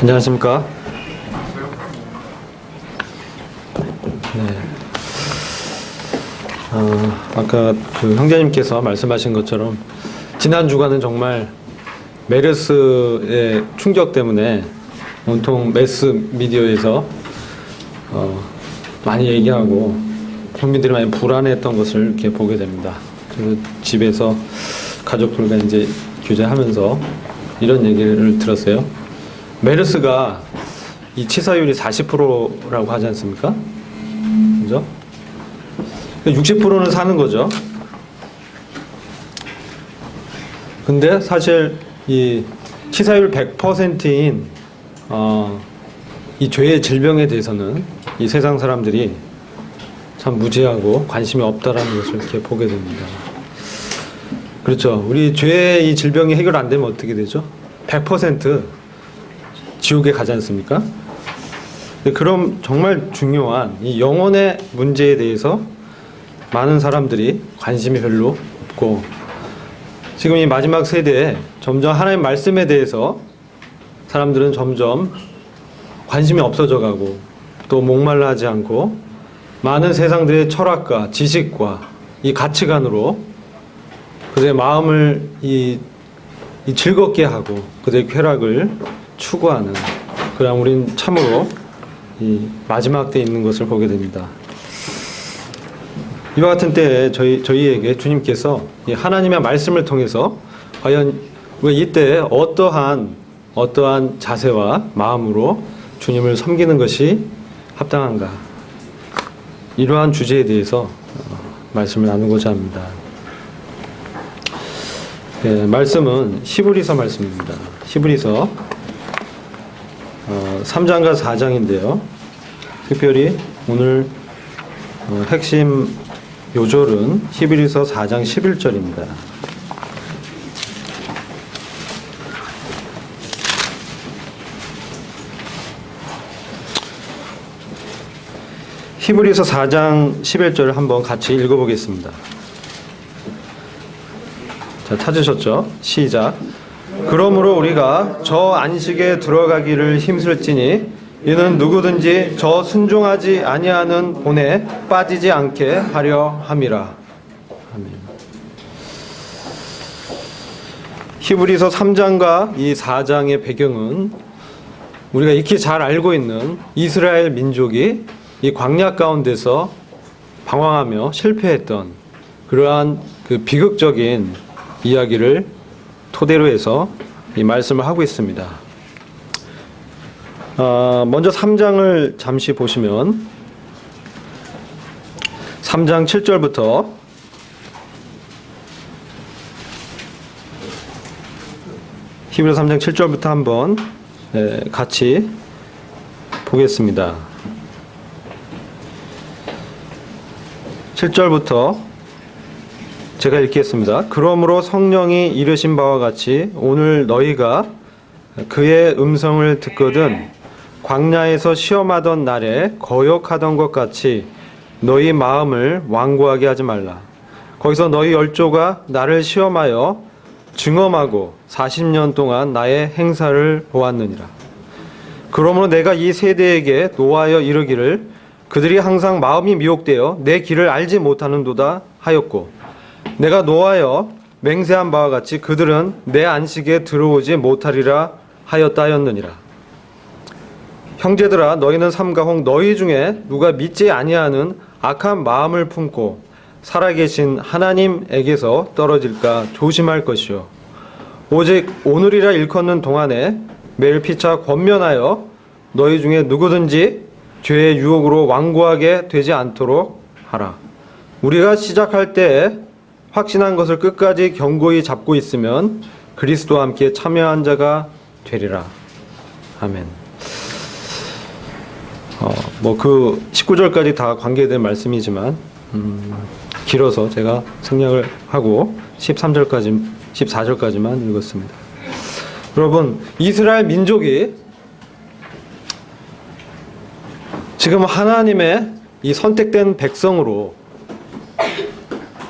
안녕하십니까. 네. 아까 그 형제님께서 말씀하신 것처럼 지난 주간은 정말 메르스의 충격 때문에 온통 매스 미디어에서 많이 얘기하고 국민들이 많이 불안해했던 것을 이렇게 보게 됩니다. 그래서 집에서 가족들과 이제 교제하면서 이런 얘기를 들었어요. 메르스가 이 치사율이 40%라고 하지 않습니까? 그죠? 60%는 사는 거죠. 근데 사실 이 치사율 100%인 이 죄의 질병에 대해서는 이 세상 사람들이 참 무지하고 관심이 없다라는 것을 이렇게 보게 됩니다. 그렇죠. 우리 죄의 이 질병이 해결 안 되면 어떻게 되죠? 100% 지옥에 가지 않습니까? 그럼 정말 중요한 이 영혼의 문제에 대해서 많은 사람들이 관심이 별로 없고, 지금 이 마지막 세대에 점점 하나님 말씀에 대해서 사람들은 점점 관심이 없어져 가고 또 목말라 하지 않고 많은 세상들의 철학과 지식과 이 가치관으로 그들의 마음을 이 즐겁게 하고 그들의 쾌락을 추구하는, 그럼 우린 참으로 이 마지막 때에 있는 것을 보게 됩니다. 이와 같은 때에 저희에게 주님께서 이 하나님의 말씀을 통해서 과연 우리가 이때 어떠한 자세와 마음으로 주님을 섬기는 것이 합당한가, 이러한 주제에 대해서 말씀을 나누고자 합니다. 네, 말씀은 히브리서 말씀입니다. 히브리서 3장과 4장인데요. 특별히 오늘 핵심 요절은 히브리서 4장 11절입니다. 히브리서 4장 11절을 한번 같이 읽어보겠습니다. 자, 찾으셨죠? 시작. 그러므로 우리가 저 안식에 들어가기를 힘쓸지니 이는 누구든지 저 순종하지 아니하는 본에 빠지지 않게 하려 함이라. 아멘. 히브리서 3장과 이 4장의 배경은 우리가 익히 잘 알고 있는 이스라엘 민족이 이 광야 가운데서 방황하며 실패했던 그러한 그 비극적인 이야기를 토대로 해서 이 말씀을 하고 있습니다. 먼저 3장을 잠시 보시면 3장 7절부터 히브리서 3장 7절부터 한번 같이 보겠습니다. 7절부터 제가 읽겠습니다. 그러므로 성령이 이르신 바와 같이 오늘 너희가 그의 음성을 듣거든 광야에서 시험하던 날에 거역하던 것 같이 너희 마음을 완고하게 하지 말라. 거기서 너희 열조가 나를 시험하여 증험하고 40년 동안 나의 행사를 보았느니라. 그러므로 내가 이 세대에게 노하여 이르기를 그들이 항상 마음이 미혹되어 내 길을 알지 못하는도다 하였고, 내가 노하여 맹세한 바와 같이 그들은 내 안식에 들어오지 못하리라 하였느니라. 형제들아, 너희는 삼가홍 너희 중에 누가 믿지 아니하는 악한 마음을 품고 살아계신 하나님에게서 떨어질까 조심할 것이요, 오직 오늘이라 일컫는 동안에 매일 피차 권면하여 너희 중에 누구든지 죄의 유혹으로 완고하게 되지 않도록 하라. 우리가 시작할 때에 확신한 것을 끝까지 견고히 잡고 있으면 그리스도와 함께 참여한 자가 되리라. 아멘. 그 19절까지 다 관계된 말씀이지만 길어서 제가 생략을 하고 14절까지만 읽었습니다. 여러분, 이스라엘 민족이 지금 하나님의 이 선택된 백성으로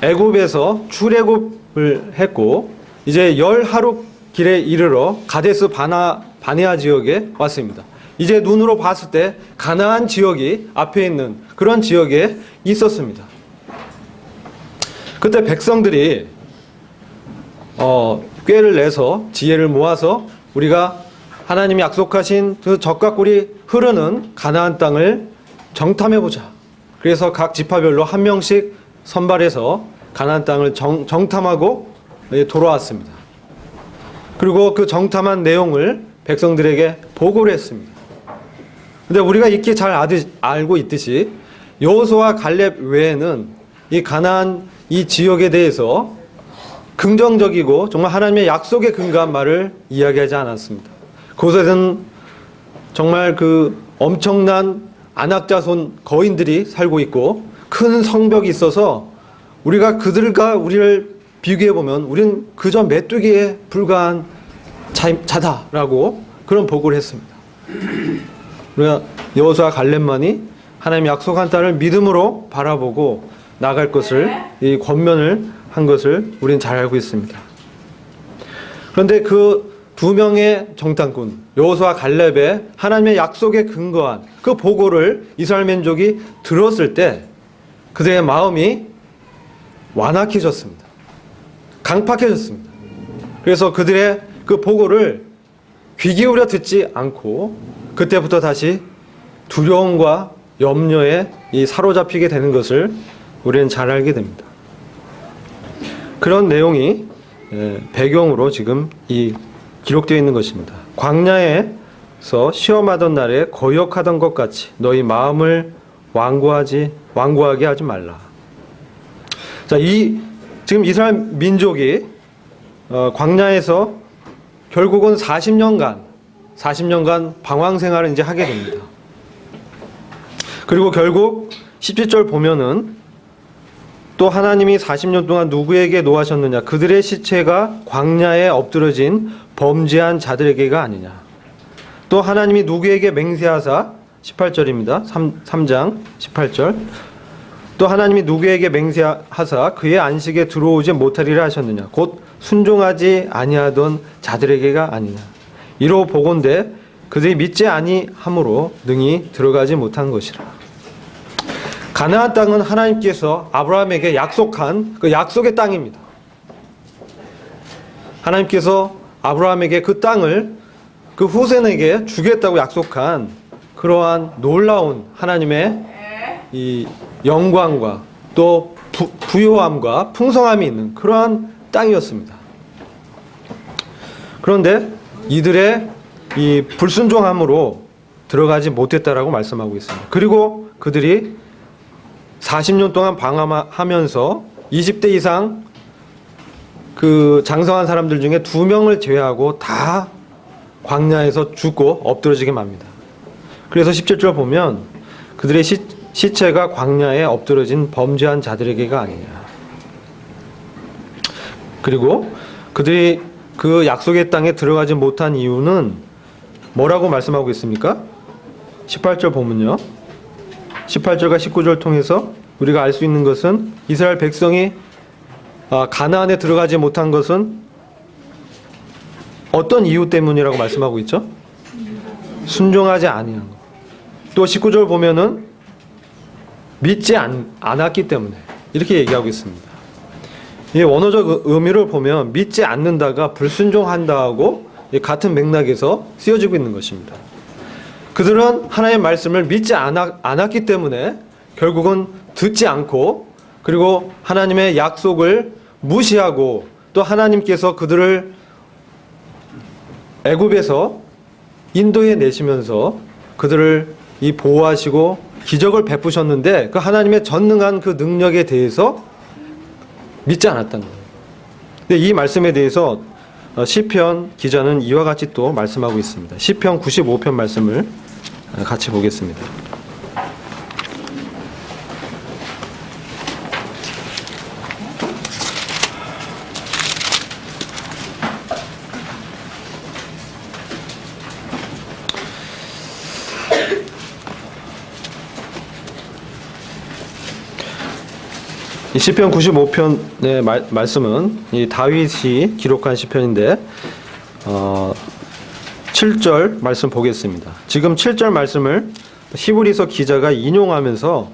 애굽에서 출애굽을 했고, 이제 10하루 길에 이르러 가데스 바네아 지역에 왔습니다. 이제 눈으로 봤을 때 가나안 지역이 앞에 있는 그런 지역에 있었습니다. 그때 백성들이 꾀를 내서 지혜를 모아서 우리가 하나님이 약속하신 그 적과 꿀이 흐르는 가나안 땅을 정탐해보자. 그래서 각 지파별로 한 명씩 선발해서 가나안 땅을 정탐하고 돌아왔습니다. 그리고 그 정탐한 내용을 백성들에게 보고를 했습니다. 근데 우리가 익히 잘 알고 있듯이 여호수아와 갈렙 외에는 이 가나안 이 지역에 대해서 긍정적이고 정말 하나님의 약속에 근거한 말을 이야기하지 않았습니다. 그곳에는 정말 그 엄청난 안악자손 거인들이 살고 있고 큰 성벽이 있어서 우리가 그들과 우리를 비교해보면 우리는 그저 메뚜기에 불과한 자다라고 그런 보고를 했습니다. 우리가 여호수아 갈렙만이 하나님의 약속한 땅을 믿음으로 바라보고 나갈 것을 이 권면을 한 것을 우리는 잘 알고 있습니다. 그런데 그 두 명의 정탐꾼 여호수아 갈렙의 하나님의 약속에 근거한 그 보고를 이스라엘 민족이 들었을 때 그들의 마음이 완악해졌습니다. 강팍해졌습니다. 그래서 그들의 그 보고를 귀 기울여 듣지 않고 그때부터 다시 두려움과 염려에 사로잡히게 되는 것을 우리는 잘 알게 됩니다. 그런 내용이 배경으로 지금 기록되어 있는 것입니다. 광야에서 시험하던 날에 거역하던 것 같이 너희 마음을 완고하게 하지 말라. 자, 지금 이스라엘 민족이 광야에서 결국은 40년간 방황 생활을 이제 하게 됩니다. 그리고 결국 17절 보면은 또 하나님이 40년 동안 누구에게 노하셨느냐? 그들의 시체가 광야에 엎드러진 범죄한 자들에게가 아니냐. 또 하나님이 누구에게 맹세하사 18절입니다. 3장 18절. 또 하나님이 누구에게 맹세하사 그의 안식에 들어오지 못하리라 하셨느냐. 곧 순종하지 아니하던 자들에게가 아니냐. 이로 보건대 그들이 믿지 아니함으로 능히 들어가지 못한 것이라. 가나안 땅은 하나님께서 아브라함에게 약속한 그 약속의 땅입니다. 하나님께서 아브라함에게 그 땅을 그 후손에게 주겠다고 약속한 그러한 놀라운 하나님의 이 영광과 또 부요함과 풍성함이 있는 그러한 땅이었습니다. 그런데 이들의 이 불순종함으로 들어가지 못했다라고 말씀하고 있습니다. 그리고 그들이 40년 동안 방황하면서 20대 이상 그 장성한 사람들 중에 2명을 제외하고 다 광야에서 죽고 엎드러지게 맙니다. 그래서 17절 보면 그들의 시체가 광야에 엎드러진 범죄한 자들에게가 아니냐. 그리고 그들이 그 약속의 땅에 들어가지 못한 이유는 뭐라고 말씀하고 있습니까? 18절 보면요. 18절과 19절 통해서 우리가 알 수 있는 것은 이스라엘 백성이 가나안에 들어가지 못한 것은 어떤 이유 때문이라고 말씀하고 있죠? 순종하지 아니한 것. 또 19절 보면은 믿지 않았기 때문에 이렇게 얘기하고 있습니다. 이 원어적 의미를 보면 믿지 않는다가 불순종한다하고 같은 맥락에서 쓰여지고 있는 것입니다. 그들은 하나님의 말씀을 믿지 않았기 때문에 결국은 듣지 않고 그리고 하나님의 약속을 무시하고 또 하나님께서 그들을 애굽에서 인도해 내시면서 그들을 보호하시고 기적을 베푸셨는데 그 하나님의 전능한 그 능력에 대해서 믿지 않았다는 거예요. 근데 이 말씀에 대해서 시편 기자는 이와 같이 또 말씀하고 있습니다. 시편 95편 말씀을 같이 보겠습니다. 이 시편 95편의 말씀은 이 다윗이 기록한 시편인데 7절 말씀 보겠습니다. 지금 7절 말씀을 히브리서 기자가 인용하면서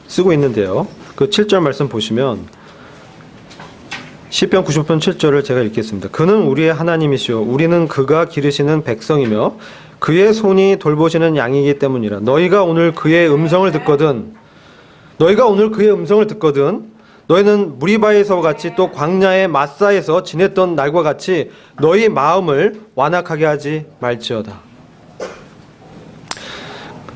쓰고 있는데요. 그 7절 말씀 보시면 시편 90편 7절을 제가 읽겠습니다. 그는 우리의 하나님이시오 우리는 그가 기르시는 백성이며 그의 손이 돌보시는 양이기 때문이라. 너희가 오늘 그의 음성을 듣거든 너희는 무리바에서 같이 또 광야의 마사에서 지냈던 날과 같이 너희 마음을 완악하게 하지 말지어다.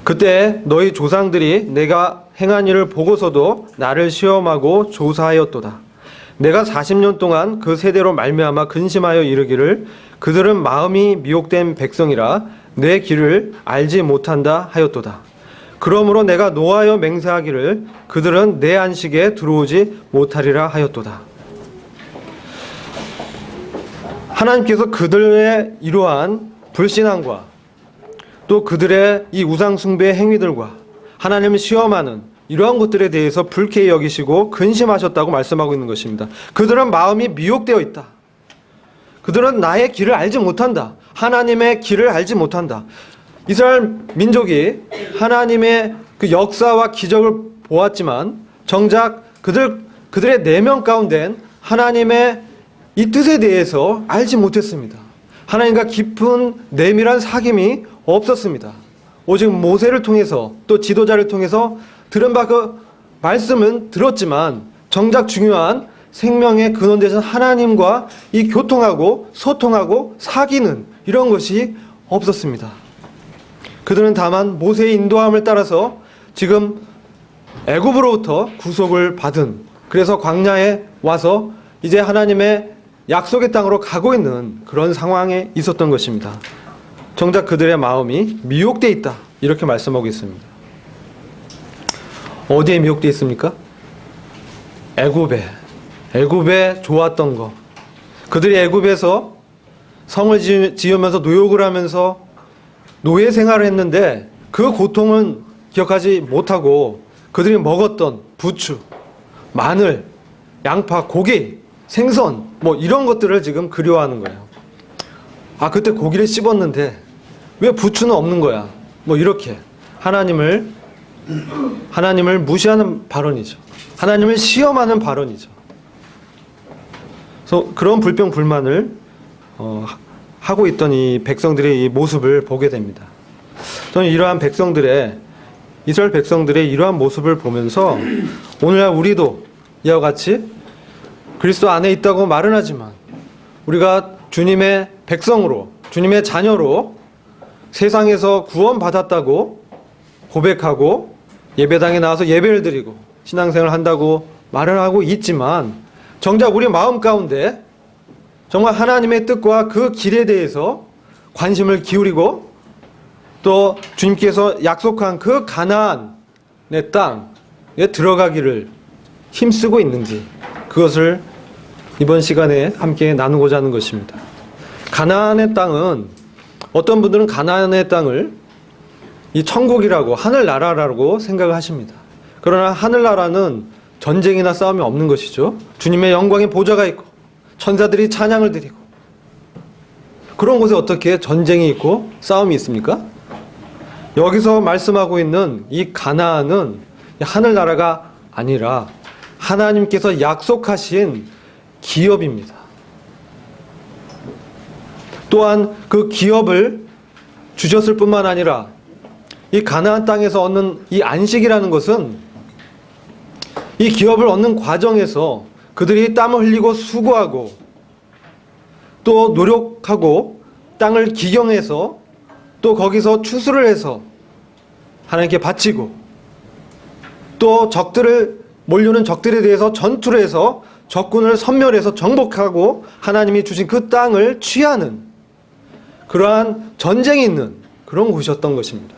그때 너희 조상들이 내가 행한 일을 보고서도 나를 시험하고 조사하였도다. 내가 40년 동안 그 세대로 말미암아 근심하여 이르기를 그들은 마음이 미혹된 백성이라 내 길을 알지 못한다 하였도다. 그러므로 내가 노하여 맹세하기를 그들은 내 안식에 들어오지 못하리라 하였도다. 하나님께서 그들의 이러한 불신앙과 또 그들의 이 우상숭배의 행위들과 하나님을 시험하는 이러한 것들에 대해서 불쾌히 여기시고 근심하셨다고 말씀하고 있는 것입니다. 그들은 마음이 미혹되어 있다. 그들은 나의 길을 알지 못한다. 하나님의 길을 알지 못한다. 이스라엘 민족이 하나님의 그 역사와 기적을 보았지만 정작 그들의 내면 가운데는 하나님의 이 뜻에 대해서 알지 못했습니다. 하나님과 깊은 내밀한 사귐이 없었습니다. 오직 모세를 통해서 또 지도자를 통해서 들은 바 그 말씀은 들었지만 정작 중요한 생명의 근원 되신 하나님과 이 교통하고 소통하고 사귀는 이런 것이 없었습니다. 그들은 다만 모세의 인도함을 따라서 지금 애굽으로부터 구속을 받은, 그래서 광야에 와서 이제 하나님의 약속의 땅으로 가고 있는 그런 상황에 있었던 것입니다. 정작 그들의 마음이 미혹되어 있다 이렇게 말씀하고 있습니다. 어디에 미혹되어 있습니까? 애굽에 좋았던 것. 그들이 애굽에서 성을 지으면서 노역을 하면서 노예 생활을 했는데 그 고통은 기억하지 못하고 그들이 먹었던 부추, 마늘, 양파, 고기, 생선 뭐 이런 것들을 지금 그리워하는 거예요. 아, 그때 고기를 씹었는데 왜 부추는 없는 거야? 뭐 이렇게 하나님을 무시하는 발언이죠. 하나님을 시험하는 발언이죠. 그래서 그런 불평 불만을 하고 있던 이 백성들의 이 모습을 보게 됩니다. 저는 이러한 이스라엘 백성들의 이러한 모습을 보면서 오늘날 우리도 이와 같이 그리스도 안에 있다고 말은 하지만 우리가 주님의 백성으로, 주님의 자녀로 세상에서 구원받았다고 고백하고 예배당에 나와서 예배를 드리고 신앙생활을 한다고 말을 하고 있지만 정작 우리 마음 가운데 정말 하나님의 뜻과 그 길에 대해서 관심을 기울이고 또 주님께서 약속한 그 가나안의 땅에 들어가기를 힘쓰고 있는지 그것을 이번 시간에 함께 나누고자 하는 것입니다. 가나안의 땅은 어떤 분들은 가나안의 땅을 이 천국이라고 하늘나라라고 생각을 하십니다. 그러나 하늘나라는 전쟁이나 싸움이 없는 것이죠. 주님의 영광의 보좌가 있고 천사들이 찬양을 드리고 그런 곳에 어떻게 전쟁이 있고 싸움이 있습니까? 여기서 말씀하고 있는 이 가나안은 하늘나라가 아니라 하나님께서 약속하신 기업입니다. 또한 그 기업을 주셨을 뿐만 아니라 이 가나안 땅에서 얻는 이 안식이라는 것은 이 기업을 얻는 과정에서 그들이 땀을 흘리고 수고하고 또 노력하고 땅을 기경해서 또 거기서 추수를 해서 하나님께 바치고 또 몰려오는 적들에 대해서 전투를 해서 적군을 섬멸해서 정복하고 하나님이 주신 그 땅을 취하는 그러한 전쟁이 있는 그런 곳이었던 것입니다.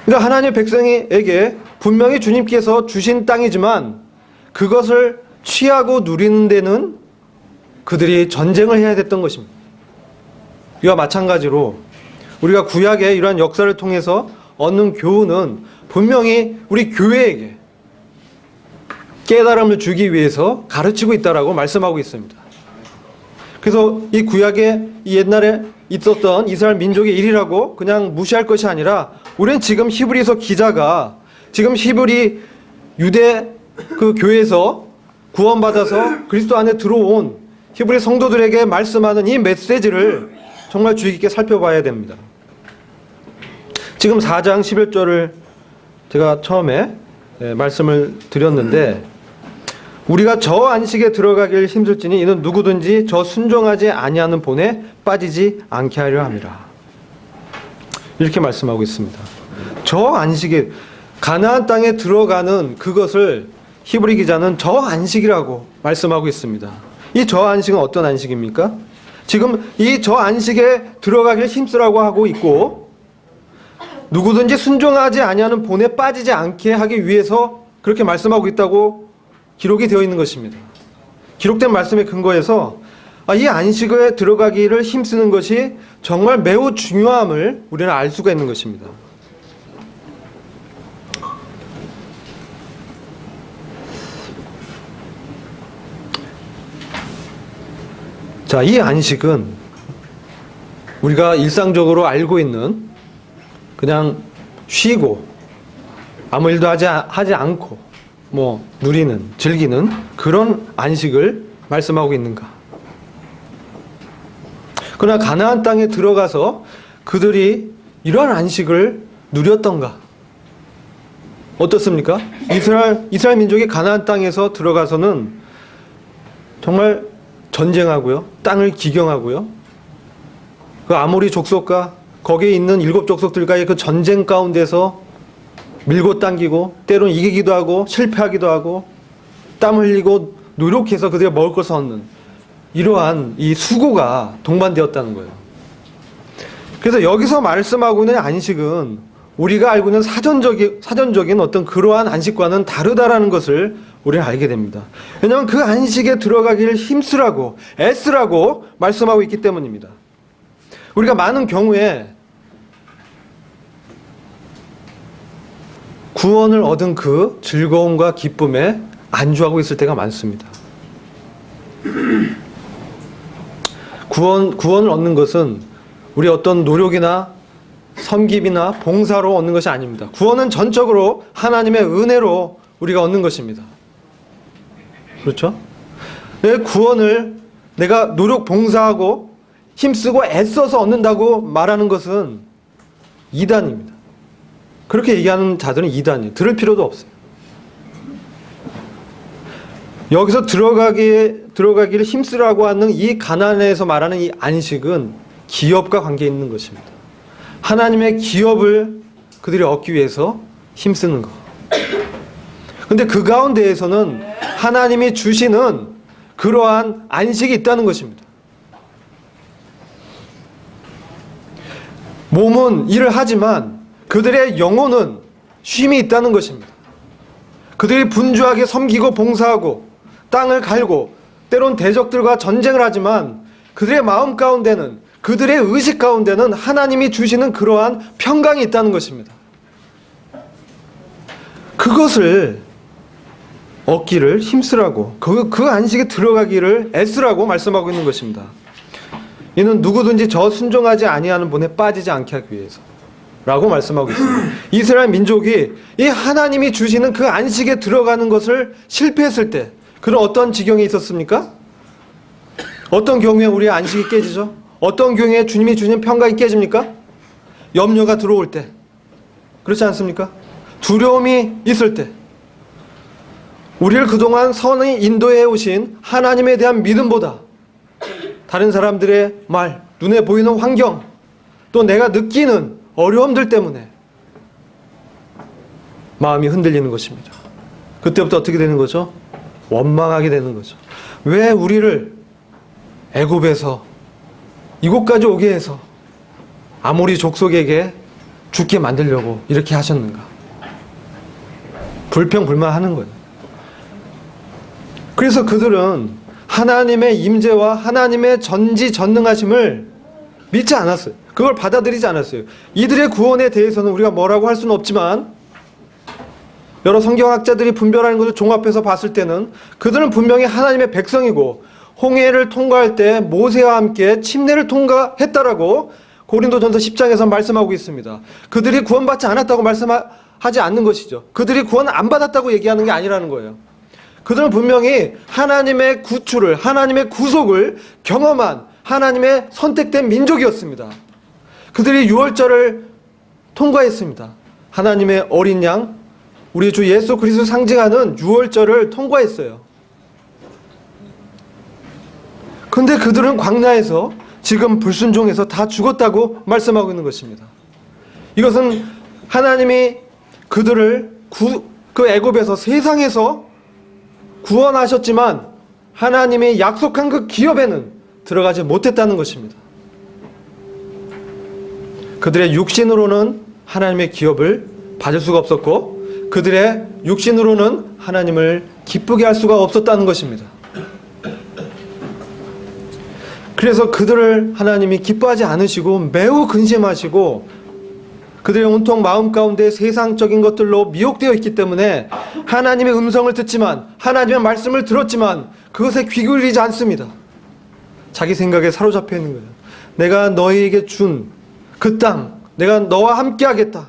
그러니까 하나님의 백성에게 분명히 주님께서 주신 땅이지만 그것을 취하고 누리는 데는 그들이 전쟁을 해야 됐던 것입니다. 이와 마찬가지로 우리가 구약의 이러한 역사를 통해서 얻는 교훈은 분명히 우리 교회에게 깨달음을 주기 위해서 가르치고 있다라고 말씀하고 있습니다. 그래서 이 구약에 이 옛날에 있었던 이스라엘 민족의 일이라고 그냥 무시할 것이 아니라 우리는 지금 히브리서 기자가 지금 히브리 유대 그 교회에서 구원받아서 그리스도 안에 들어온 히브리 성도들에게 말씀하는 이 메시지를 정말 주의 깊게 살펴봐야 됩니다. 지금 4장 11절을 제가 처음에 말씀을 드렸는데, 우리가 저 안식에 들어가길 힘쓸지니 이는 누구든지 저 순종하지 아니하는 본에 빠지지 않게 하려 함이라. 이렇게 말씀하고 있습니다. 저 안식에, 가나안 땅에 들어가는 그것을 히브리 기자는 저 안식이라고 말씀하고 있습니다. 이 저 안식은 어떤 안식입니까? 지금 이 저 안식에 들어가길 힘쓰라고 하고 있고, 누구든지 순종하지 아니하는 본에 빠지지 않게 하기 위해서 그렇게 말씀하고 있다고 기록이 되어 있는 것입니다. 기록된 말씀의 근거에서 이 안식에 들어가기를 힘쓰는 것이 정말 매우 중요함을 우리는 알 수가 있는 것입니다. 자, 이 안식은 우리가 일상적으로 알고 있는 그냥 쉬고 아무 일도 하지 않고 누리는, 즐기는 그런 안식을 말씀하고 있는가? 그러나 가나안 땅에 들어가서 그들이 이러한 안식을 누렸던가? 어떻습니까? 이스라엘 민족이 가나안 땅에서 들어가서는 정말 전쟁하고요, 땅을 기경하고요, 그 아모리 족속과 거기에 있는 7 족속들과의 그 전쟁 가운데서 밀고 당기고 때로는 이기기도 하고 실패하기도 하고 땀 흘리고 노력해서 그들이 먹을 것을 얻는 이러한 이 수고가 동반되었다는 거예요. 그래서 여기서 말씀하고 있는 안식은 우리가 알고 있는 사전적인 어떤 그러한 안식과는 다르다라는 것을 우리는 알게 됩니다. 왜냐하면 그 안식에 들어가기를 힘쓰라고, 애쓰라고 말씀하고 있기 때문입니다. 우리가 많은 경우에 구원을 얻은 그 즐거움과 기쁨에 안주하고 있을 때가 많습니다. 구원을 얻는 것은 우리 어떤 노력이나 섬김이나 봉사로 얻는 것이 아닙니다. 구원은 전적으로 하나님의 은혜로 우리가 얻는 것입니다. 그렇죠? 내 구원을 내가 노력 봉사하고 힘쓰고 애써서 얻는다고 말하는 것은 이단입니다. 그렇게 얘기하는 자들은 이단이에요. 들을 필요도 없어요. 여기서 들어가기를 힘쓰라고 하는 이 가나안에서 말하는 이 안식은 기업과 관계 있는 것입니다. 하나님의 기업을 그들이 얻기 위해서 힘쓰는 것. 근데 그 가운데에서는 하나님이 주시는 그러한 안식이 있다는 것입니다. 몸은 일을 하지만 그들의 영혼은 쉼이 있다는 것입니다. 그들이 분주하게 섬기고 봉사하고 땅을 갈고 때론 대적들과 전쟁을 하지만 그들의 마음 가운데는, 그들의 의식 가운데는 하나님이 주시는 그러한 평강이 있다는 것입니다. 그것을 얻기를 힘쓰라고, 그 안식에 들어가기를 애쓰라고 말씀하고 있는 것입니다. 이는 누구든지 저 순종하지 아니하는 본에 빠지지 않게 하기 위해서 라고 말씀하고 있습니다. 이스라엘 민족이 이 하나님이 주시는 그 안식에 들어가는 것을 실패했을 때 그런 어떤 지경이 있었습니까? 어떤 경우에 우리의 안식이 깨지죠? 어떤 경우에 주님이 주시는 평강이 깨집니까? 염려가 들어올 때, 그렇지 않습니까? 두려움이 있을 때, 우리를 그동안 선히 인도해 오신 하나님에 대한 믿음보다 다른 사람들의 말, 눈에 보이는 환경, 또 내가 느끼는 어려움들 때문에 마음이 흔들리는 것입니다. 그때부터 어떻게 되는 거죠? 원망하게 되는 거죠. 왜 우리를 애굽에서 이곳까지 오게 해서 아모리 족속에게 죽게 만들려고 이렇게 하셨는가? 불평불만하는 거예요. 그래서 그들은 하나님의 임재와 하나님의 전지전능하심을 믿지 않았어요. 그걸 받아들이지 않았어요. 이들의 구원에 대해서는 우리가 뭐라고 할 수는 없지만 여러 성경학자들이 분별하는 것을 종합해서 봤을 때는 그들은 분명히 하나님의 백성이고 홍해를 통과할 때 모세와 함께 침례를 통과했다라고 고린도전서 10장에서 말씀하고 있습니다. 그들이 구원받지 않았다고 말씀하지 않는 것이죠. 그들이 구원 안 받았다고 얘기하는 게 아니라는 거예요. 그들은 분명히 하나님의 구출을, 하나님의 구속을 경험한 하나님의 선택된 민족이었습니다. 그들이 유월절을 통과했습니다. 하나님의 어린 양, 우리 주 예수 그리스도 상징하는 유월절을 통과했어요. 근데 그들은 광야에서 지금 불순종해서 다 죽었다고 말씀하고 있는 것입니다. 이것은 하나님이 그들을 그 애굽에서, 세상에서 구원하셨지만 하나님이 약속한 그 기업에는 들어가지 못했다는 것입니다. 그들의 육신으로는 하나님의 기업을 받을 수가 없었고 그들의 육신으로는 하나님을 기쁘게 할 수가 없었다는 것입니다. 그래서 그들을 하나님이 기뻐하지 않으시고 매우 근심하시고 그들의 온통 마음 가운데 세상적인 것들로 미혹되어 있기 때문에 하나님의 음성을 듣지만, 하나님의 말씀을 들었지만 그것에 귀 기울이지 않습니다. 자기 생각에 사로잡혀 있는 거예요. 내가 너희에게 준 그 땅, 내가 너와 함께 하겠다.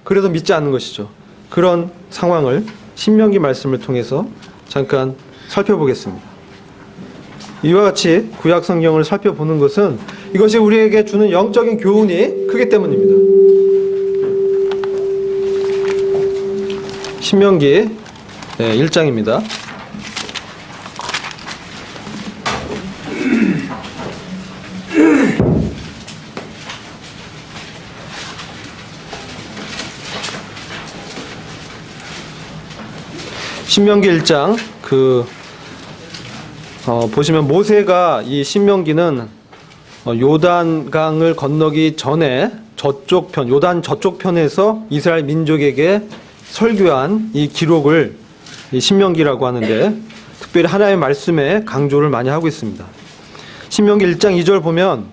그래도 믿지 않는 것이죠. 그런 상황을 신명기 말씀을 통해서 잠깐 살펴보겠습니다. 이와 같이 구약 성경을 살펴보는 것은 이것이 우리에게 주는 영적인 교훈이 크기 때문입니다. 신명기 1장입니다. 신명기 1장 보시면 모세가 이 신명기는 요단강을 건너기 전에 저쪽 편, 요단 저쪽 편에서 이스라엘 민족에게 설교한 이 기록을 이 신명기라고 하는데 특별히 하나님의 말씀에 강조를 많이 하고 있습니다. 신명기 1장 2절 보면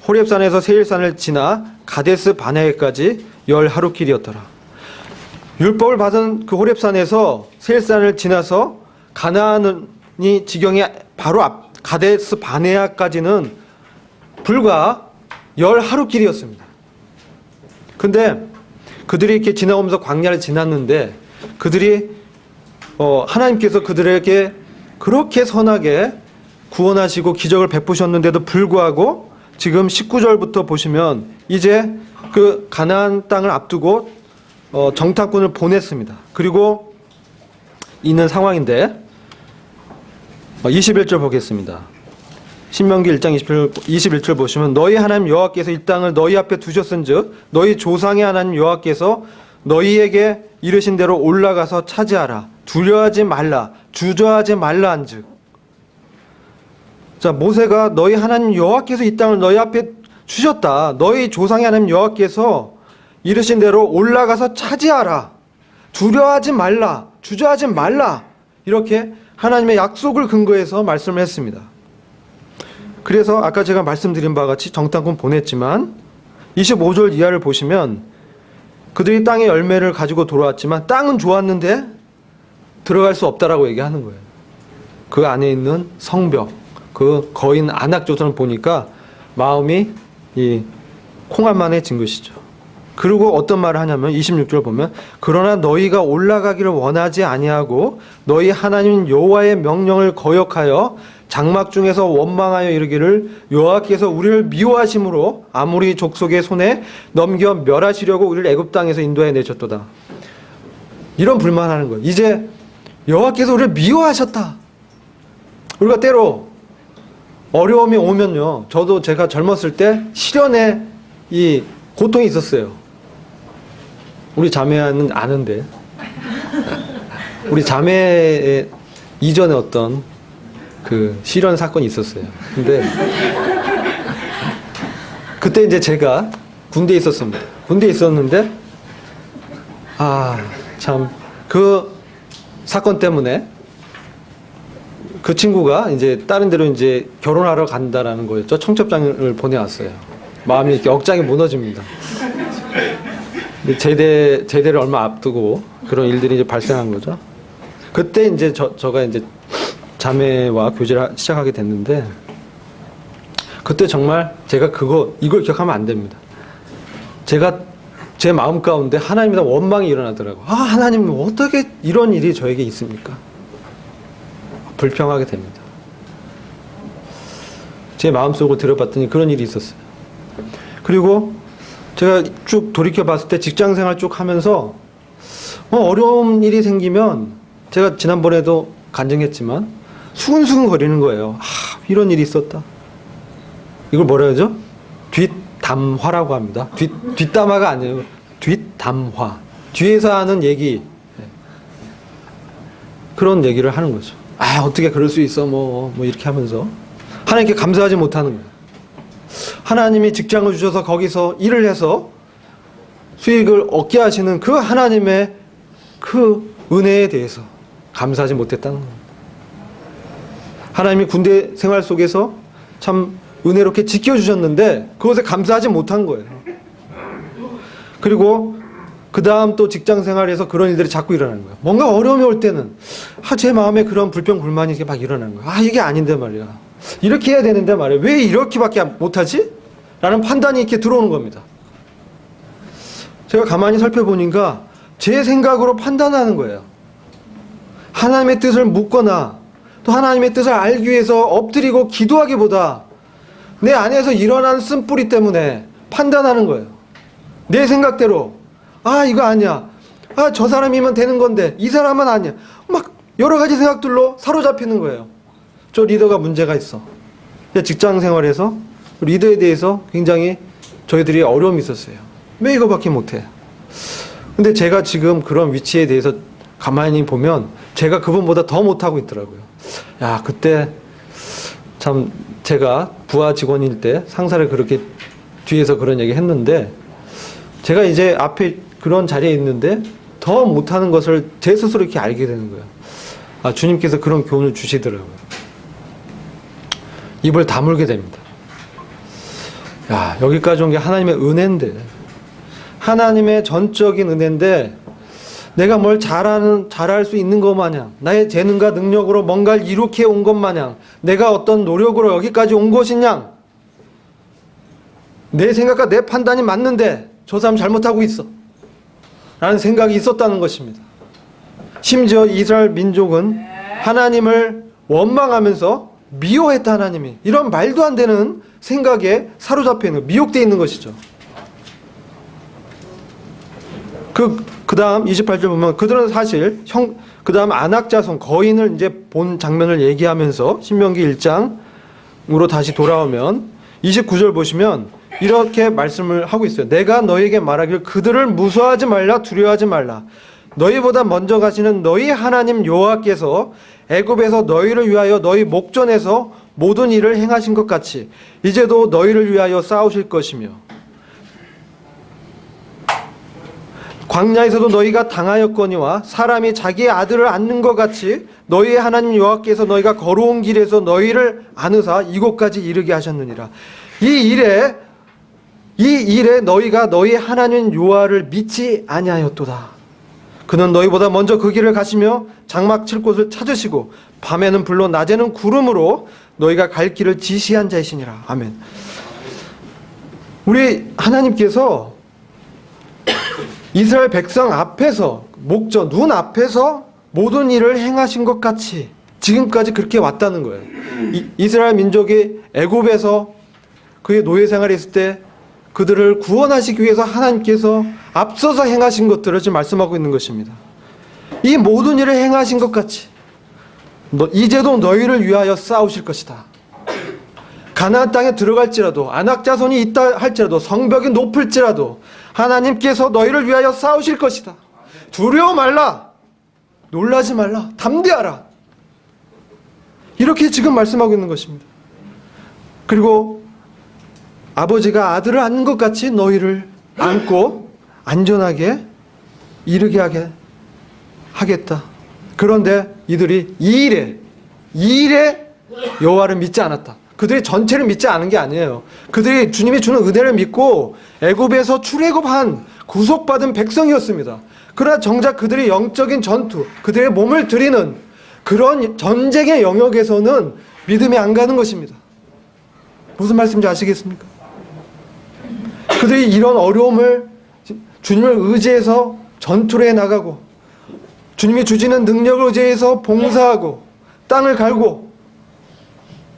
호렙산에서 세일산을 지나 가데스 바네아까지 10하루길이었더라. 율법을 받은 그 호렙산에서 세일산을 지나서 가나안이 지경이 바로 앞 가데스 바네아까지는 불과 10하루길이었습니다. 근데 그들이 이렇게 지나오면서 광야를 지났는데 그들이 하나님께서 그들에게 그렇게 선하게 구원하시고 기적을 베푸셨는데도 불구하고 지금 19절부터 보시면 이제 그 가나안 땅을 앞두고 정탐꾼을 보냈습니다. 그리고 있는 상황인데 21절 보겠습니다. 신명기 1장 21절 보시면 너희 하나님 여호와께서 이 땅을 너희 앞에 두셨은즉 너희 조상의 하나님 여호와께서 너희에게 이르신 대로 올라가서 차지하라. 두려워하지 말라. 주저하지 말라 한즉. 자, 모세가 너희 하나님 여호와께서 이 땅을 너희 앞에 주셨다. 너희 조상의 하나님 여호와께서 이르신 대로 올라가서 차지하라. 두려워하지 말라. 주저하지 말라. 이렇게 하나님의 약속을 근거해서 말씀을 했습니다. 그래서 아까 제가 말씀드린 바와 같이 정탐꾼 보냈지만 25절 이하를 보시면 그들이 땅의 열매를 가지고 돌아왔지만 땅은 좋았는데 들어갈 수 없다라고 얘기하는 거예요. 그 안에 있는 성벽, 그 거인 안악조선을 보니까 마음이 이 콩알만해진 것이죠. 그리고 어떤 말을 하냐면 26절 보면 그러나 너희가 올라가기를 원하지 아니하고 너희 하나님 여호와의 명령을 거역하여 장막 중에서 원망하여 이르기를 여호와께서 우리를 미워하심으로 아무리 족속의 손에 넘겨 멸하시려고 우리를 애굽 땅에서 인도해 내셨도다. 이런 불만하는 거예요. 이제 여호와께서 우리를 미워하셨다. 우리가 때로 어려움이 오면요, 저도 제가 젊었을 때 시련에 이 고통이 있었어요. 우리 자매는 아는데 우리 자매 이전에 어떤 그 시련 사건이 있었어요. 근데 그때 이제 제가 군대에 있었습니다. 군대에 있었는데 참 그 사건 때문에 그 친구가 이제 다른 데로 이제 결혼하러 간다라는 거였죠. 청첩장을 보내왔어요. 마음이 이렇게 억장이 무너집니다. 제대를 얼마 앞두고 그런 일들이 이제 발생한 거죠. 그때 이제 저가 이제 자매와 교제를 시작하게 됐는데 그때 정말 제가 이걸 기억하면 안 됩니다. 제 마음 가운데 하나님에 대한 원망이 일어나더라고요. 하나님 어떻게 이런 일이 저에게 있습니까? 불평하게 됩니다. 제 마음속으로 들여봤더니 그런 일이 있었어요. 그리고 제가 쭉 돌이켜봤을 때 직장생활 쭉 하면서 어려운 일이 생기면 제가 지난번에도 간증했지만 수근수근 거리는 거예요. 이런 일이 있었다. 이걸 뭐라 하죠? 뒷담화라고 합니다. 뒷담화가 아니에요. 뒷담화. 뒤에서 하는 얘기. 그런 얘기를 하는 거죠. 어떻게 그럴 수 있어? 뭐 이렇게 하면서 하나님께 감사하지 못하는 거예요. 하나님이 직장을 주셔서 거기서 일을 해서 수익을 얻게 하시는 그 하나님의 그 은혜에 대해서 감사하지 못했다는 거예요. 하나님이 군대 생활 속에서 참 은혜롭게 지켜주셨는데 그것에 감사하지 못한 거예요. 그리고 그 다음 또 직장 생활에서 그런 일들이 자꾸 일어나는 거예요. 뭔가 어려움이 올 때는 제 마음에 그런 불평 불만이 이렇게 막 일어나는 거예요. 이게 아닌데 말이야. 이렇게 해야 되는데 말이야. 왜 이렇게밖에 못하지? 라는 판단이 이렇게 들어오는 겁니다. 제가 가만히 살펴보니까 제 생각으로 판단하는 거예요. 하나님의 뜻을 묻거나 또 하나님의 뜻을 알기 위해서 엎드리고 기도하기보다 내 안에서 일어난 쓴뿌리 때문에 판단하는 거예요. 내 생각대로 이거 아니야. 저 사람이면 되는 건데 이 사람은 아니야. 막 여러 가지 생각들로 사로잡히는 거예요. 저 리더가 문제가 있어. 직장 생활에서 리더에 대해서 굉장히 저희들이 어려움이 있었어요. 왜 이거밖에 못해? 근데 제가 지금 그런 위치에 대해서 가만히 보면 제가 그분보다 더 못하고 있더라고요. 그때 참 제가 부하 직원일 때 상사를 그렇게 뒤에서 그런 얘기 했는데 제가 이제 앞에 그런 자리에 있는데 더 못하는 것을 제 스스로 이렇게 알게 되는 거예요. 주님께서 그런 교훈을 주시더라고요. 입을 다물게 됩니다. 여기까지 온 게 하나님의 은혜인데, 하나님의 전적인 은혜인데 내가 뭘 잘할 수 있는 것 마냥, 나의 재능과 능력으로 뭔가를 이룩해 온 것 마냥, 내가 어떤 노력으로 여기까지 온 것이냐, 내 생각과 내 판단이 맞는데 저 사람 잘못하고 있어 라는 생각이 있었다는 것입니다. 심지어 이스라엘 민족은 하나님을 원망하면서 미워했다. 하나님이 이런 말도 안 되는 생각에 사로잡혀 있는, 미혹되어 있는 것이죠. 그 다음 28절 보면 그들은 사실 그 다음 안악자손 거인을 이제 본 장면을 얘기하면서 신명기 1장으로 다시 돌아오면 29절 보시면 이렇게 말씀을 하고 있어요. 내가 너에게 말하기를 그들을 무서워하지 말라, 두려워하지 말라. 너희보다 먼저 가시는 너희 하나님 여호와께서 애굽에서 너희를 위하여 너희 목전에서 모든 일을 행하신 것 같이 이제도 너희를 위하여 싸우실 것이며, 광야에서도 너희가 당하였거니와 사람이 자기의 아들을 안는 것 같이 너희의 하나님 여호와께서 너희가 걸어온 길에서 너희를 안으사 이곳까지 이르게 하셨느니라. 이 일에 너희가 너희 하나님 여호와를 믿지 아니하였도다. 그는 너희보다 먼저 그 길을 가시며 장막 칠 곳을 찾으시고 밤에는 불로 낮에는 구름으로 너희가 갈 길을 지시한 자이시니라. 아멘. 우리 하나님께서 이스라엘 백성 앞에서, 눈 앞에서 모든 일을 행하신 것 같이 지금까지 그렇게 왔다는 거예요. 이스라엘 민족이 애굽에서 그의 노예 생활을 했을 때 그들을 구원하시기 위해서 하나님께서 앞서서 행하신 것들을 지금 말씀하고 있는 것입니다. 이 모든 일을 행하신 것 같이 이제도 너희를 위하여 싸우실 것이다. 가나안 땅에 들어갈지라도, 안악자손이 있다 할지라도, 성벽이 높을지라도 하나님께서 너희를 위하여 싸우실 것이다. 두려워 말라, 놀라지 말라, 담대하라. 이렇게 지금 말씀하고 있는 것입니다. 그리고 아버지가 아들을 안는 것 같이 너희를 안고 안전하게 이르게 하겠다. 그런데 이들이 이 일에 여호와를 믿지 않았다. 그들이 전체를 믿지 않은 게 아니에요. 그들이 주님이 주는 은혜를 믿고 애굽에서 출애굽한 구속받은 백성이었습니다. 그러나 정작 그들이 영적인 전투, 그들의 몸을 들이는 그런 전쟁의 영역에서는 믿음이 안 가는 것입니다. 무슨 말씀인지 아시겠습니까? 그들이 이런 어려움을 주님을 의지해서 전투를 해나가고 주님이 주시는 능력을 의지해서 봉사하고 땅을 갈고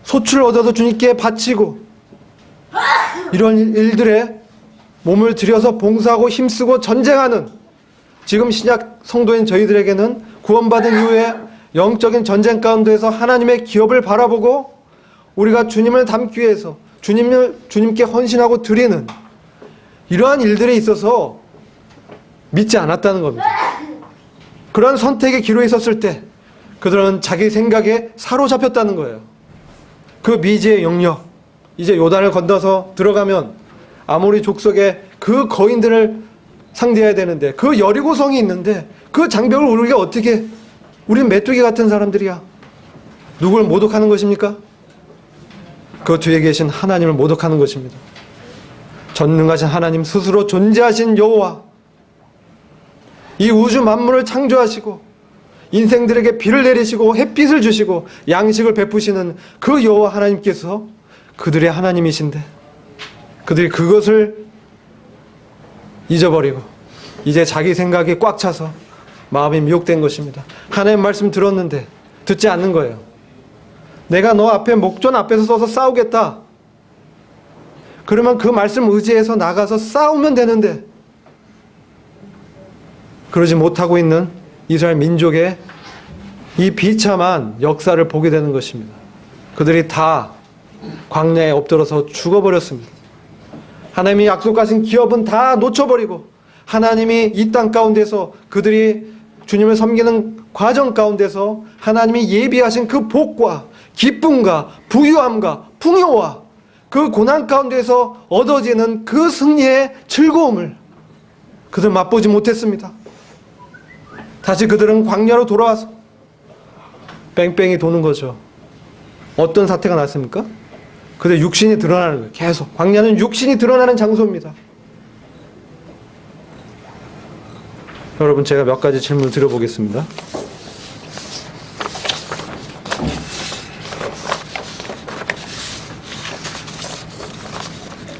소출을 얻어서 주님께 바치고 이런 일들에 몸을 들여서 봉사하고 힘쓰고 전쟁하는 지금 신약 성도인 저희들에게는 구원받은 이후에 영적인 전쟁 가운데서 하나님의 기업을 바라보고 우리가 주님을 닮기 위해서 주님께 헌신하고 드리는 이러한 일들에 있어서 믿지 않았다는 겁니다. 그러한 선택의 기로에 있었을 때 그들은 자기 생각에 사로잡혔다는 거예요. 그 미지의 영역, 이제 요단을 건너서 들어가면 아모리 족속의 그 거인들을 상대해야 되는데 그 여리고성이 있는데 그 장벽을 우리가 어떻게, 우린 메뚜기 같은 사람들이야. 누굴 모독하는 것입니까? 그 뒤에 계신 하나님을 모독하는 것입니다. 전능하신 하나님 스스로 존재하신 여호와, 이 우주 만물을 창조하시고 인생들에게 비를 내리시고 햇빛을 주시고 양식을 베푸시는 그 여호와 하나님께서 그들의 하나님이신데 그들이 그것을 잊어버리고 이제 자기 생각이 꽉 차서 마음이 미혹된 것입니다. 하나님 말씀 들었는데 듣지 않는 거예요. 내가 너 앞에 목전 앞에서 서서 싸우겠다. 그러면 그 말씀 의지해서 나가서 싸우면 되는데 그러지 못하고 있는 이스라엘 민족의 이 비참한 역사를 보게 되는 것입니다. 그들이 다 광야에 엎드려서 죽어버렸습니다. 하나님이 약속하신 기업은 다 놓쳐버리고 하나님이 이 땅 가운데서 그들이 주님을 섬기는 과정 가운데서 하나님이 예비하신 그 복과 기쁨과 부유함과 풍요와 그 고난 가운데서 얻어지는 그 승리의 즐거움을 그들 맛보지 못했습니다. 다시 그들은 광야로 돌아와서 뺑뺑이 도는 거죠. 어떤 사태가 났습니까? 그들 육신이 드러나는 거예요. 계속 광야는 육신이 드러나는 장소입니다. 여러분, 제가 몇 가지 질문을 드려보겠습니다.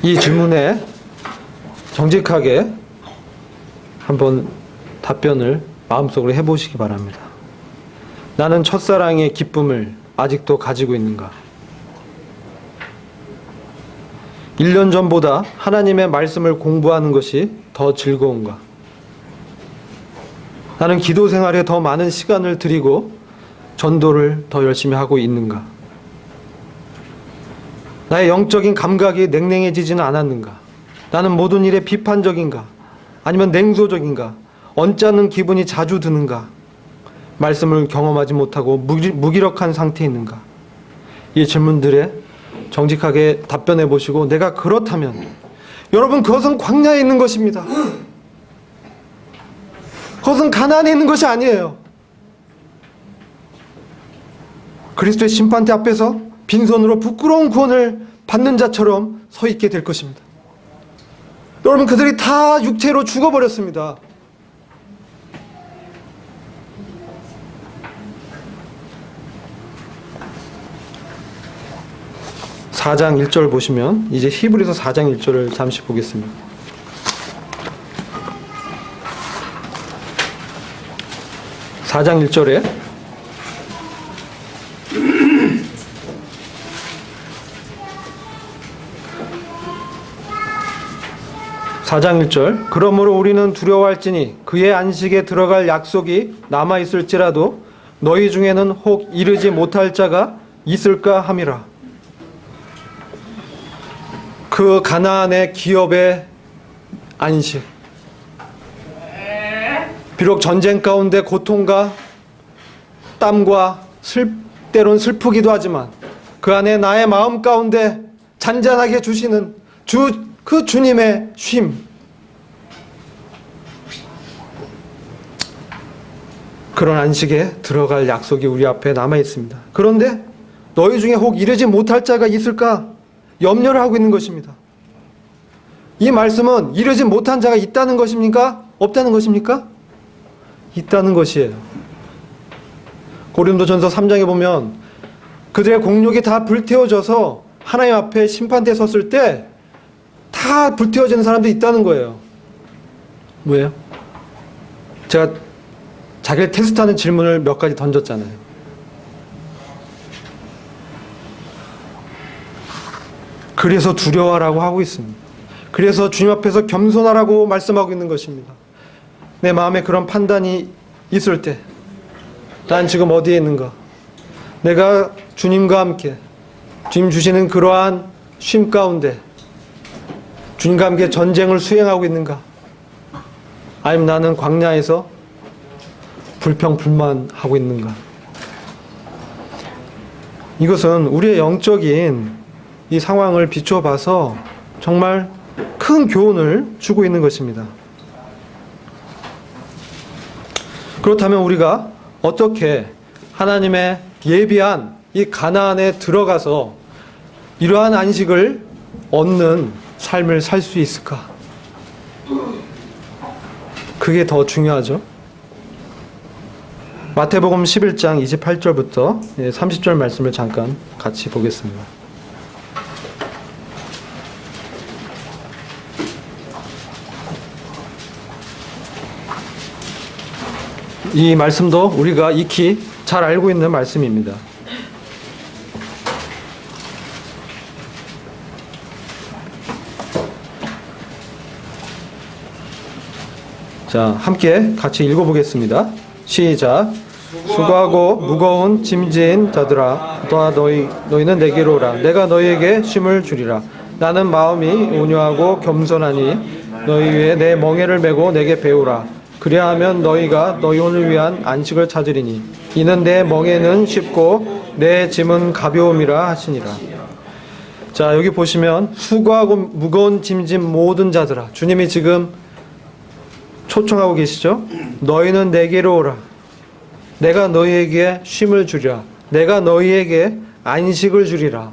이 질문에 정직하게 한번 답변을 마음속으로 해보시기 바랍니다. 나는 첫사랑의 기쁨을 아직도 가지고 있는가? 1년 전보다 하나님의 말씀을 공부하는 것이 더 즐거운가? 나는 기도 생활에 더 많은 시간을 들이고 전도를 더 열심히 하고 있는가? 나의 영적인 감각이 냉랭해지지는 않았는가? 나는 모든 일에 비판적인가? 아니면 냉소적인가? 언짢은 기분이 자주 드는가? 말씀을 경험하지 못하고 무기력한 상태에 있는가? 이 질문들에 정직하게 답변해 보시고 내가 그렇다면 여러분, 그것은 광야에 있는 것입니다. 그것은 가나안에 있는 것이 아니에요. 그리스도의 심판대 앞에서 빈손으로 부끄러운 구원을 받는 자처럼 서 있게 될 것입니다. 여러분, 그들이 다 육체로 죽어버렸습니다. (4장 1절) 보시면 이제 히브리서 4장 1절을 잠시 보겠습니다. 4장 1절에 (4장 1절) 그러므로 우리는 두려워할지니 그의 안식에 들어갈 약속이 남아있을지라도 너희 중에는 혹 이르지 못할 자가 있을까 함이라. 그 가나안의 기업의 안식, 비록 전쟁 가운데 고통과 땀과 때론 슬프기도 하지만 그 안에 나의 마음 가운데 잔잔하게 주시는 그 주님의 쉼, 그런 안식에 들어갈 약속이 우리 앞에 남아 있습니다. 그런데 너희 중에 혹 이르지 못할 자가 있을까 염려를 하고 있는 것입니다. 이 말씀은 이르지 못한 자가 있다는 것입니까? 없다는 것입니까? 있다는 것이에요. 고린도전서 3장에 보면 그들의 공력이 다 불태워져서 하나님 앞에 심판대에 섰을 때 다 불태워지는 사람들이 있다는 거예요. 뭐예요? 제가 자기를 테스트하는 질문을 몇 가지 던졌잖아요. 그래서 두려워하라고 하고 있습니다. 그래서 주님 앞에서 겸손하라고 말씀하고 있는 것입니다. 내 마음에 그런 판단이 있을 때 난 지금 어디에 있는가? 내가 주님과 함께 주님 주시는 그러한 쉼 가운데 주님과 함께 전쟁을 수행하고 있는가? 아니면 나는 광야에서 불평불만하고 있는가? 이것은 우리의 영적인 이 상황을 비추어 봐서 정말 큰 교훈을 주고 있는 것입니다. 그렇다면 우리가 어떻게 하나님의 예비한 이 가나안에 들어가서 이러한 안식을 얻는 삶을 살 수 있을까? 그게 더 중요하죠. 마태복음 11장 28절부터 30절 말씀을 잠깐 같이 보겠습니다. 이 말씀도 우리가 익히 잘 알고 있는 말씀입니다. 자, 함께 같이 읽어보겠습니다. 시작. 수고하고 무거운 짐진 자들아, 너희는 내게로 오라. 내가 너희에게 쉼을 주리라. 나는 마음이 온유하고 겸손하니 너희 위에 내 멍에를 메고 내게 배우라. 그래야 하면 너희가 너희 혼을 위한 안식을 찾으리니 이는 내 멍에는 쉽고 내 짐은 가벼움이라 하시니라. 자, 여기 보시면 수고하고 무거운 짐진 모든 자들아, 주님이 지금 초청하고 계시죠? 너희는 내게로 오라. 내가 너희에게 쉼을 주리라. 내가 너희에게 안식을 주리라.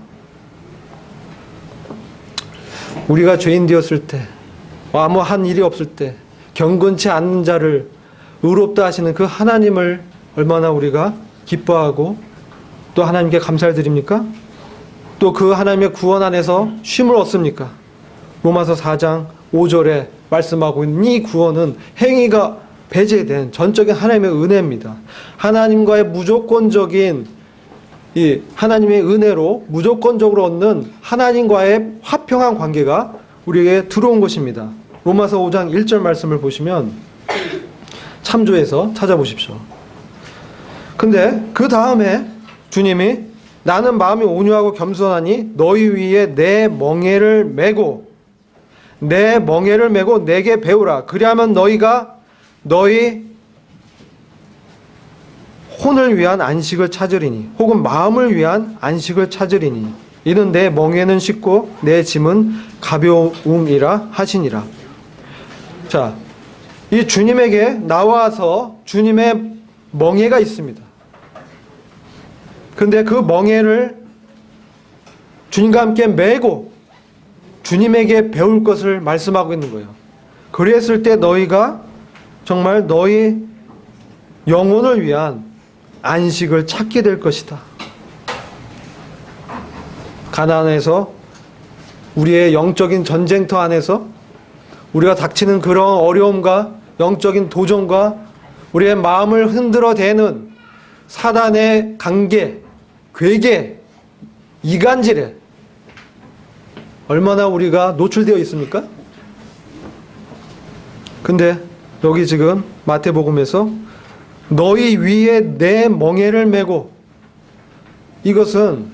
우리가 죄인 되었을 때, 아무 한 일이 없을 때 경건치 않는 자를 의롭다 하시는 그 하나님을 얼마나 우리가 기뻐하고 또 하나님께 감사를 드립니까? 또 그 하나님의 구원 안에서 쉼을 얻습니까? 로마서 4장 5절에 말씀하고 있는 이 구원은 행위가 배제된 전적인 하나님의 은혜입니다. 하나님과의 무조건적인 이 하나님의 은혜로 무조건적으로 얻는 하나님과의 화평한 관계가 우리에게 들어온 것입니다. 로마서 5장 1절 말씀을 보시면 참조해서 찾아보십시오. 근데 그 다음에 주님이 나는 마음이 온유하고 겸손하니 너희 위에 내 멍에를 메고 내게 배우라. 그리하면 너희가 너희 혼을 위한 안식을 찾으리니 혹은 마음을 위한 안식을 찾으리니 이는 내 멍에는 쉽고 내 짐은 가벼움이라 하시니라. 자, 이 주님에게 나와서 주님의 멍에가 있습니다. 근데 그 멍에를 주님과 함께 메고 주님에게 배울 것을 말씀하고 있는 거예요. 그랬을 때 너희가 정말 너희 영혼을 위한 안식을 찾게 될 것이다. 가나안에서 우리의 영적인 전쟁터 안에서 우리가 닥치는 그런 어려움과 영적인 도전과 우리의 마음을 흔들어대는 사단의 관계, 괴계, 이간질에 얼마나 우리가 노출되어 있습니까? 근데 여기 지금 마태복음에서 너희 위에 내 멍에를 메고, 이것은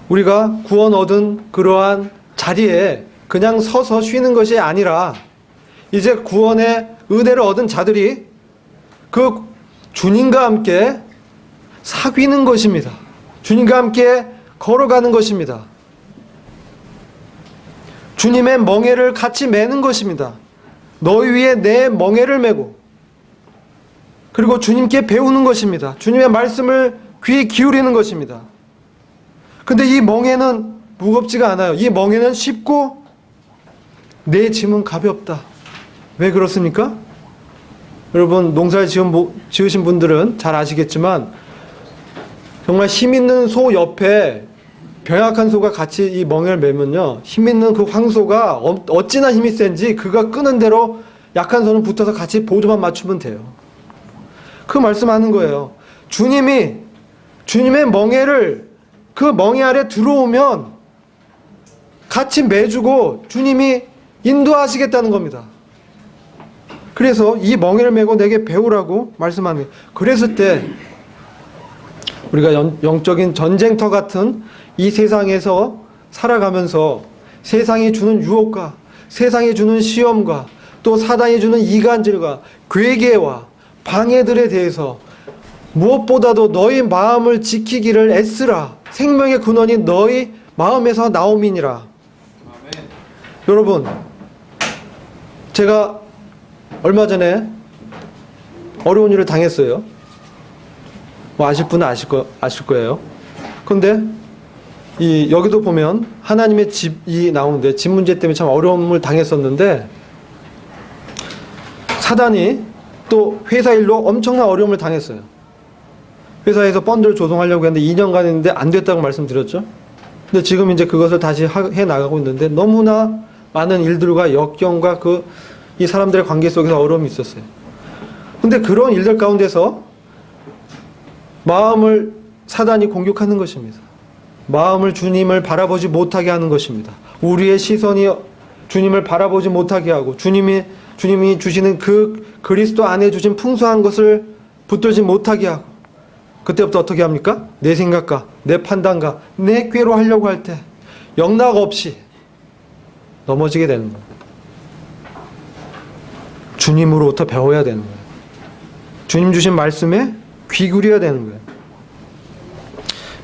우리가 구원 얻은 그러한 자리에 그냥 서서 쉬는 것이 아니라 이제 구원의 은혜를 얻은 자들이 그 주님과 함께 사귀는 것입니다. 주님과 함께 걸어가는 것입니다. 주님의 멍에를 같이 매는 것입니다. 너희 위에 내 멍에를 메고, 그리고 주님께 배우는 것입니다. 주님의 말씀을 귀 기울이는 것입니다. 근데 이 멍에는 무겁지가 않아요. 이 멍에는 쉽고 내 짐은 가볍다. 왜 그렇습니까? 여러분 농사를 지으신 분들은 잘 아시겠지만 정말 힘 있는 소 옆에 병약한 소가 같이 이 멍에를 매면요, 힘 있는 그 황소가 어찌나 힘이 센지 그가 끄는 대로 약한 소는 붙어서 같이 보조만 맞추면 돼요. 그 말씀하는 거예요. 주님이 주님의 멍에를 그 멍에 아래 들어오면 같이 매주고 주님이 인도하시겠다는 겁니다. 그래서 이 멍에를 메고 내게 배우라고 말씀하는 거예요. 그랬을 때 우리가 영적인 전쟁터 같은 이 세상에서 살아가면서 세상이 주는 유혹과 세상이 주는 시험과 또 사단이 주는 이간질과 괴계와 방해들에 대해서 무엇보다도 너희 마음을 지키기를 애쓰라. 생명의 근원이 너희 마음에서 나옴이니라. 아멘. 여러분, 제가 얼마 전에 어려운 일을 당했어요. 뭐 아실 분은 아실 거예요. 그런데 여기도 보면 하나님의 집이 나오는데 집 문제 때문에 참 어려움을 당했었는데 사단이 또 회사 일로 엄청난 어려움을 당했어요. 회사에서 펀드를 조성하려고 했는데 2년간 했는데 안 됐다고 말씀드렸죠. 근데 지금 이제 그것을 다시 해 나가고 있는데 너무나 많은 일들과 역경과 이 사람들의 관계 속에서 어려움이 있었어요. 근데 그런 일들 가운데서 마음을 사단이 공격하는 것입니다. 마음을 주님을 바라보지 못하게 하는 것입니다. 우리의 시선이 주님을 바라보지 못하게 하고 주님이 주시는 그 그리스도 안에 주신 풍성한 것을 붙들지 못하게 하고 그때부터 어떻게 합니까? 내 생각과 내 판단과 내 꾀로 하려고 할 때 영락 없이 넘어지게 되는 거예요. 주님으로부터 배워야 되는 거예요. 주님 주신 말씀에 귀 기울여야 되는 거예요.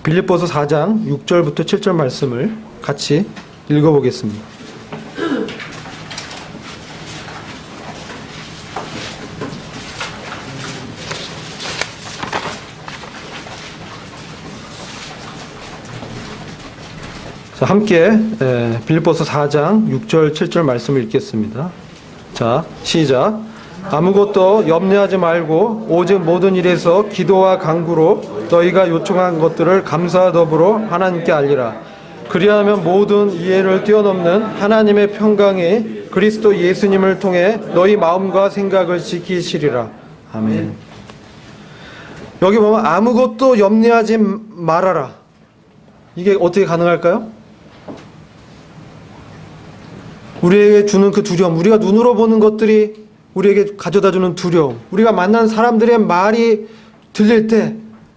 빌립보서 4장 6절부터 7절 말씀을 같이 읽어보겠습니다. 자, 함께 빌립보서 4장 6절 7절 말씀을 읽겠습니다. 자, 시작. 아무것도 염려하지 말고 오직 모든 일에서 기도와 간구로 너희가 요청한 것들을 감사와 더불어 하나님께 알리라. 그리하면 모든 이해를 뛰어넘는 하나님의 평강이 그리스도 예수님을 통해 너희 마음과 생각을 지키시리라. 아멘. 여기 보면 아무것도 염려하지 말아라. 이게 어떻게 가능할까요? 우리에게 주는 그 두려움, 우리가 눈으로 보는 것들이 우리에게 가져다주는 두려움, 우리가 만난 사람들의 말이 들릴 때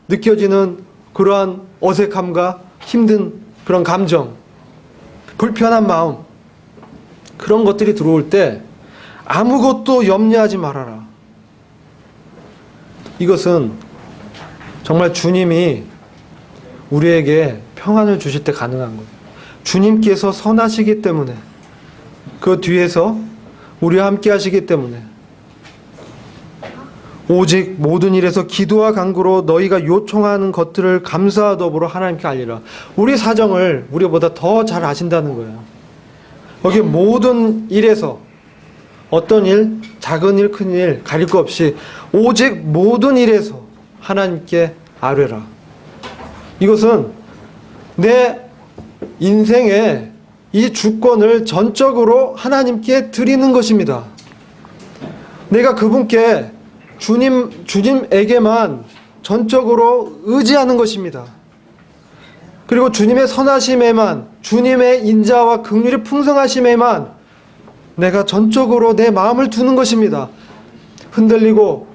느껴지는 그러한 어색함과 힘든 그런 감정, 불편한 마음, 그런 것들이 들어올 때 아무것도 염려하지 말아라. 이것은 정말 주님이 우리에게 평안을 주실 때 가능한 거예요. 주님께서 선하시기 때문에, 그 뒤에서 우리와 함께 하시기 때문에, 오직 모든 일에서 기도와 간구로 너희가 요청하는 것들을 감사와 더불어 하나님께 알리라. 우리 사정을 우리보다 더 잘 아신다는 거예요. 여기 모든 일에서 어떤 일, 작은 일, 큰 일 가릴 거 없이 오직 모든 일에서 하나님께 아뢰라. 이것은 내 인생의 이 주권을 전적으로 하나님께 드리는 것입니다. 내가 그분께 주님에게만 전적으로 의지하는 것입니다. 그리고 주님의 선하심에만, 주님의 인자와 긍휼이 풍성하심에만 내가 전적으로 내 마음을 두는 것입니다. 흔들리고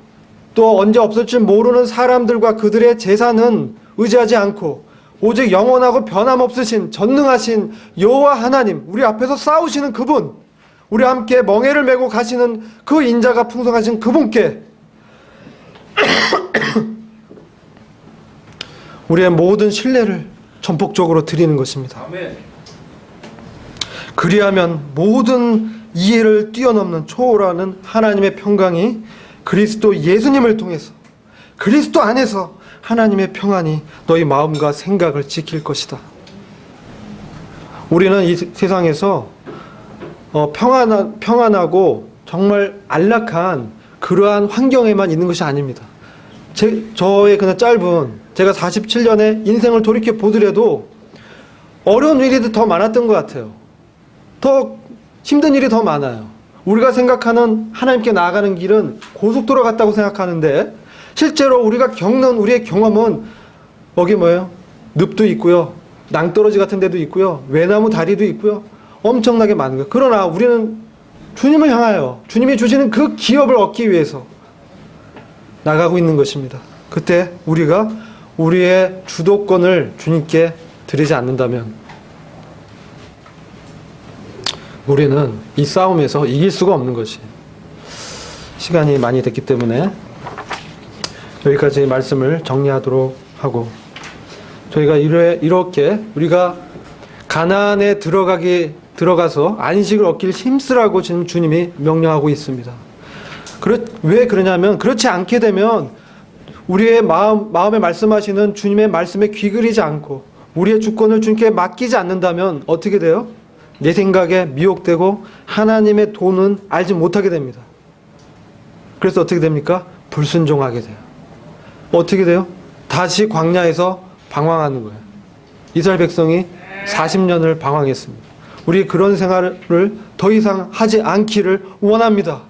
또 언제 없을지 모르는 사람들과 그들의 재산은 의지하지 않고 오직 영원하고 변함없으신 전능하신 여호와 하나님, 우리 앞에서 싸우시는 그분, 우리 함께 멍에를 메고 가시는 그 인자가 풍성하신 그분께 우리의 모든 신뢰를 전폭적으로 드리는 것입니다. 아멘. 그리하면 모든 이해를 뛰어넘는 초월하는 하나님의 평강이 그리스도 예수님을 통해서, 그리스도 안에서 하나님의 평안이 너희 마음과 생각을 지킬 것이다. 우리는 이 세상에서 평안하고 정말 안락한 그러한 환경에만 있는 것이 아닙니다. 저의 그냥 짧은 제가 47년의 인생을 돌이켜 보더라도 어려운 일이 더 많았던 것 같아요. 더 힘든 일이 더 많아요. 우리가 생각하는 하나님께 나아가는 길은 고속도로 같다고 생각하는데 실제로 우리가 겪는 우리의 경험은 여기 뭐예요? 늪도 있고요. 낭떠러지 같은 데도 있고요. 외나무 다리도 있고요. 엄청나게 많은 거예요. 그러나 우리는 주님을 향하여 주님이 주시는 그 기업을 얻기 위해서 나가고 있는 것입니다. 그때 우리가 우리의 주도권을 주님께 드리지 않는다면 우리는 이 싸움에서 이길 수가 없는 것이. 시간이 많이 됐기 때문에 여기까지 말씀을 정리하도록 하고, 저희가 이렇게 우리가 가나안에 들어가서 안식을 얻길 힘쓰라고 지금 주님이 명령하고 있습니다. 왜 그러냐면, 그렇지 않게 되면 우리의 마음에 말씀하시는 주님의 말씀에 귀 기울이지 않고 우리의 주권을 주님께 맡기지 않는다면 어떻게 돼요? 내 생각에 미혹되고 하나님의 도는 알지 못하게 됩니다. 그래서 어떻게 됩니까? 불순종하게 돼요. 어떻게 돼요? 다시 광야에서 방황하는 거예요. 이스라엘 백성이 40년을 방황했습니다. 우리 그런 생활을 더 이상 하지 않기를 원합니다.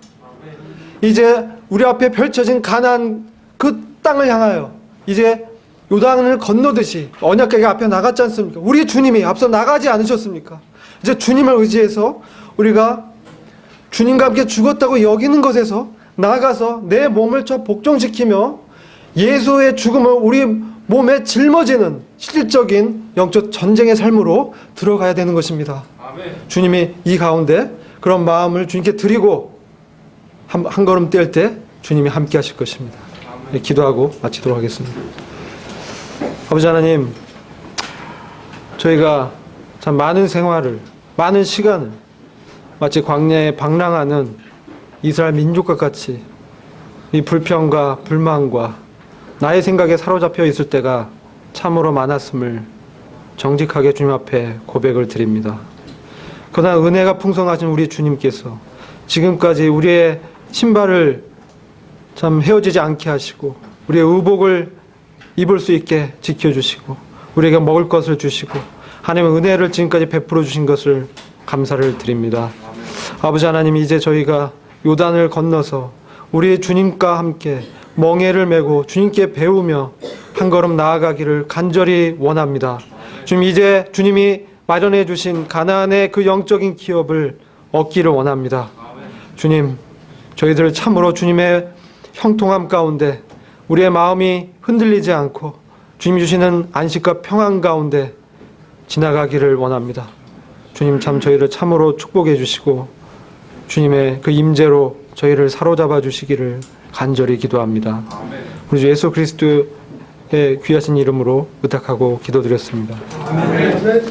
이제 우리 앞에 펼쳐진 가나안 그 땅을 향하여 이제 요단을 건너듯이 언약궤가 앞에 나갔지 않습니까? 우리 주님이 앞서 나가지 않으셨습니까? 이제 주님을 의지해서 우리가 주님과 함께 죽었다고 여기는 것에서 나아가서 내 몸을 복종시키며 예수의 죽음을 우리 몸에 짊어지는 실질적인 영적 전쟁의 삶으로 들어가야 되는 것입니다. 아멘. 주님이 이 가운데 그런 마음을 주님께 드리고 한 걸음 뗄 때 주님이 함께 하실 것입니다. 네, 기도하고 마치도록 하겠습니다. 아버지 하나님, 저희가 참 많은 생활을, 많은 시간을 마치 광야에 방랑하는 이스라엘 민족과 같이 이 불평과 불만과 나의 생각에 사로잡혀 있을 때가 참으로 많았음을 정직하게 주님 앞에 고백을 드립니다. 그러나 은혜가 풍성하신 우리 주님께서 지금까지 우리의 신발을 참 헤어지지 않게 하시고 우리의 의복을 입을 수 있게 지켜주시고 우리에게 먹을 것을 주시고 하나님의 은혜를 지금까지 베풀어 주신 것을 감사를 드립니다. 아버지 하나님, 이제 저희가 요단을 건너서 우리 주님과 함께 멍에를 메고 주님께 배우며 한 걸음 나아가기를 간절히 원합니다. 주님, 이제 주님이 마련해 주신 가나안의 그 영적인 기업을 얻기를 원합니다. 주님, 저희들 참으로 주님의 형통함 가운데 우리의 마음이 흔들리지 않고 주님이 주시는 안식과 평안 가운데 지나가기를 원합니다. 주님, 참 저희를 참으로 축복해 주시고 주님의 그 임재로 저희를 사로잡아 주시기를 간절히 기도합니다. 우리 주 예수 그리스도의 귀하신 이름으로 의탁하고 기도드렸습니다. 아멘.